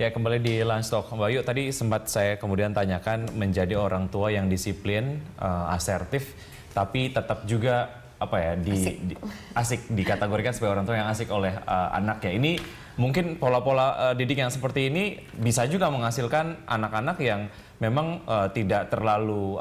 Oke, kembali di Lunch Talk. Mbak Ayu, tadi sempat saya kemudian tanyakan menjadi orang tua yang disiplin, asertif, tapi tetap juga asik dikategorikan sebagai orang tua yang asik oleh anak ya. Ini mungkin pola-pola didik yang seperti ini bisa juga menghasilkan anak-anak yang memang tidak terlalu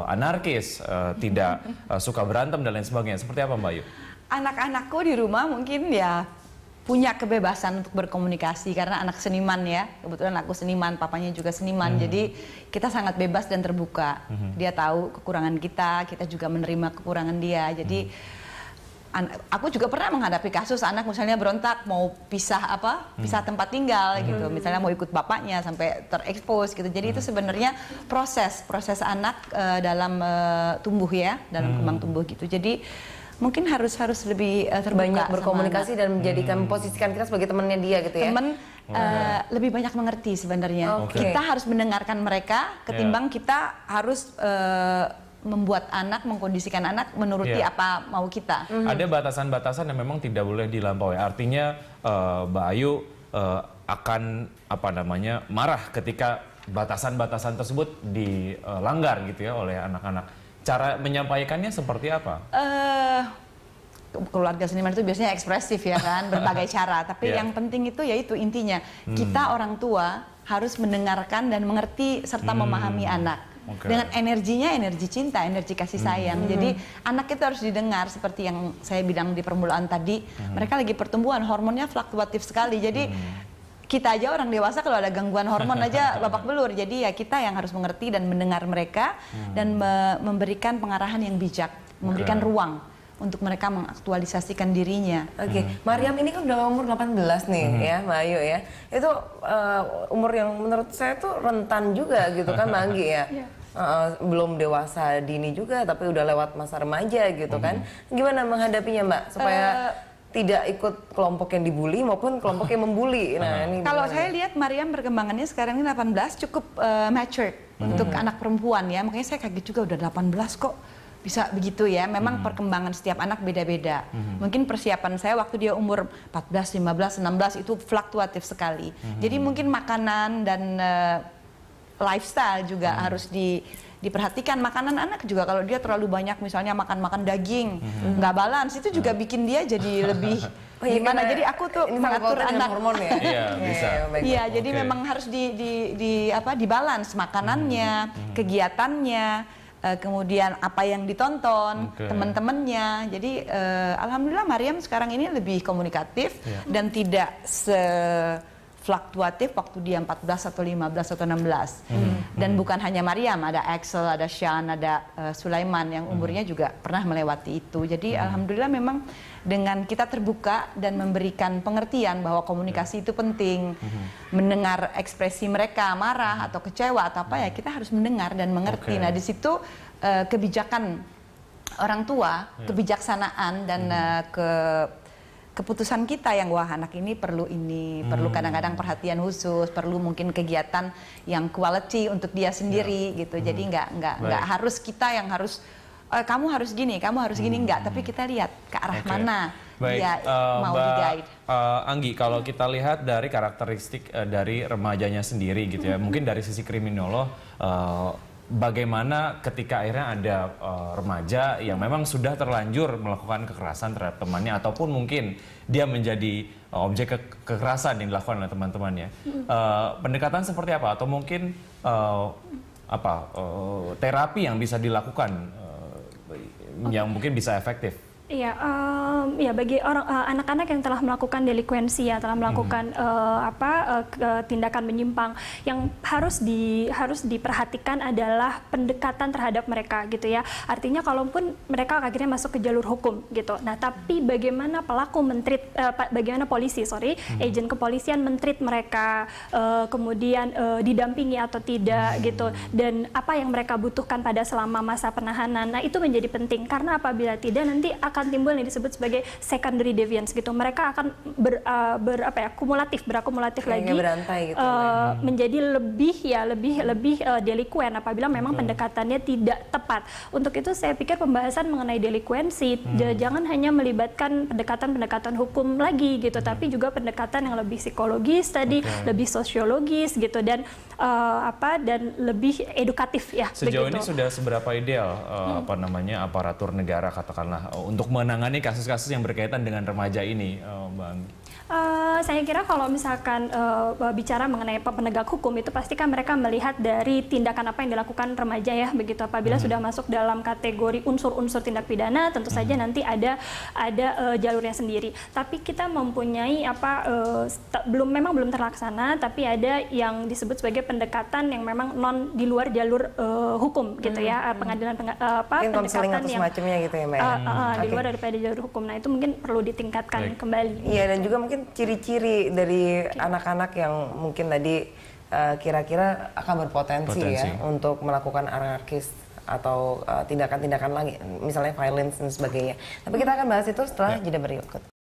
anarkis, tidak suka berantem dan lain sebagainya. Seperti apa Mbak Ayu? Anak-anakku di rumah mungkin ya punya kebebasan untuk berkomunikasi karena anak seniman ya. Kebetulan aku seniman, papanya juga seniman. Jadi kita sangat bebas dan terbuka. Dia tahu kekurangan kita juga menerima kekurangan dia. Jadi aku juga pernah menghadapi kasus anak misalnya berontak mau pisah pisah tempat tinggal gitu. Misalnya mau ikut bapaknya sampai terekspos gitu. Jadi itu sebenarnya proses anak dalam tumbuh ya, dalam kembang tumbuh gitu. Jadi mungkin harus lebih terbuka, banyak berkomunikasi dan menjadikan posisikan kita sebagai temannya dia gitu ya. Teman lebih banyak mengerti sebenarnya. Kita harus mendengarkan mereka ketimbang kita harus membuat anak, mengkondisikan anak menuruti apa mau kita. Ada batasan-batasan yang memang tidak boleh dilampaui. Artinya Mbak Ayu akan marah ketika batasan-batasan tersebut dilanggar gitu ya oleh anak-anak. Cara menyampaikannya seperti apa? Keluarga seniman itu biasanya ekspresif ya kan, berbagai cara. Tapi yang penting itu yaitu intinya kita orang tua harus mendengarkan dan mengerti serta memahami anak. Dengan energinya, energi cinta, energi kasih sayang. Jadi anak itu harus didengar seperti yang saya bilang di permulaan tadi. Mereka lagi pertumbuhan, hormonnya fluktuatif sekali. Jadi kita aja orang dewasa kalau ada gangguan hormon aja babak belur. Jadi ya kita yang harus mengerti dan mendengar mereka dan memberikan pengarahan yang bijak, memberikan ruang untuk mereka mengaktualisasikan dirinya. Mariam ini kan udah umur 18 nih ya, Mbak Ayu ya. Itu umur yang menurut saya tuh rentan juga gitu kan, Mbak Anggi ya. Belum dewasa dini juga tapi udah lewat masa remaja gitu kan. Gimana menghadapinya Mbak supaya tidak ikut kelompok yang dibully maupun kelompok yang membuli. Nah, ini kalau saya lihat Mariam perkembangannya sekarang ini 18 cukup mature untuk anak perempuan ya. Makanya saya kaget juga udah 18 kok bisa begitu ya. Memang perkembangan setiap anak beda-beda. Mungkin persiapan saya waktu dia umur 14, 15, 16 itu fluktuatif sekali. Jadi mungkin makanan dan lifestyle juga harus diperhatikan. Makanan anak juga kalau dia terlalu banyak misalnya makan daging, nggak balance, itu juga bikin dia jadi lebih gimana. Jadi aku tuh mengatur anak hormon ya. Iya, bisa. Iya, jadi memang harus dibalance makanannya, kegiatannya, kemudian apa yang ditonton, teman-temannya. Jadi alhamdulillah Mariam sekarang ini lebih komunikatif dan tidak fluktuatif waktu dia 14 atau 15 atau 16. Dan bukan hanya Mariam, ada Axel, ada Sean, ada Sulaiman yang umurnya juga pernah melewati itu. Jadi alhamdulillah memang dengan kita terbuka dan memberikan pengertian bahwa komunikasi itu penting, mendengar ekspresi mereka marah atau kecewa atau apa ya, kita harus mendengar dan mengerti. Nah di situ kebijakan orang tua, kebijaksanaan dan keputusan kita yang wah anak ini perlu kadang-kadang perhatian khusus, perlu mungkin kegiatan yang quality untuk dia sendiri gitu. Jadi nggak harus kita yang harus kamu harus gini, enggak, tapi kita lihat ke arah mana dia mau di-guide. Anggi, kalau kita lihat dari karakteristik dari remajanya sendiri gitu ya, mungkin dari sisi kriminolog, bagaimana ketika akhirnya ada remaja yang memang sudah terlanjur melakukan kekerasan terhadap temannya ataupun mungkin dia menjadi objek kekerasan yang dilakukan oleh teman-temannya. Pendekatan seperti apa atau mungkin terapi yang bisa dilakukan yang mungkin bisa efektif? Iya, ya bagi anak-anak yang telah melakukan delinkuensi ya, telah melakukan tindakan menyimpang, yang harus diperhatikan adalah pendekatan terhadap mereka gitu ya. Artinya kalaupun mereka akhirnya masuk ke jalur hukum gitu. Nah, tapi bagaimana bagaimana polisi, agen kepolisian mentreat mereka, kemudian didampingi atau tidak gitu, dan apa yang mereka butuhkan pada selama masa penahanan. Nah, itu menjadi penting karena apabila tidak nanti akan akan timbul yang disebut sebagai secondary deviance gitu. Mereka akan berakumulatif lagi berantai gitu, menjadi lebih delikuen apabila memang pendekatannya tidak tepat. Untuk itu saya pikir pembahasan mengenai delikuensi jangan hanya melibatkan pendekatan hukum lagi gitu, tapi juga pendekatan yang lebih psikologis tadi, lebih sosiologis gitu, dan dan lebih edukatif ya. Sejauh begitu. ini sudah seberapa ideal aparatur negara katakanlah untuk menangani kasus-kasus yang berkaitan dengan remaja ini, Mbak Anggi? Saya kira kalau misalkan bicara mengenai penegak hukum itu pasti kan mereka melihat dari tindakan apa yang dilakukan remaja ya, begitu. Apabila sudah masuk dalam kategori unsur-unsur tindak pidana, tentu saja nanti ada jalurnya sendiri. Tapi kita mempunyai memang belum terlaksana, tapi ada yang disebut sebagai pendekatan yang memang di luar jalur hukum gitu ya, pendekatan yang semacamnya gitu ya, Mbak. Di luar daripada jalur hukum. Nah itu mungkin perlu ditingkatkan kembali. Iya, dan juga mungkin ciri-ciri dari anak-anak yang mungkin tadi kira-kira akan berpotensi ya untuk melakukan anarkis atau tindakan-tindakan lagi, misalnya violence dan sebagainya. Tapi kita akan bahas itu setelah jeda berikut.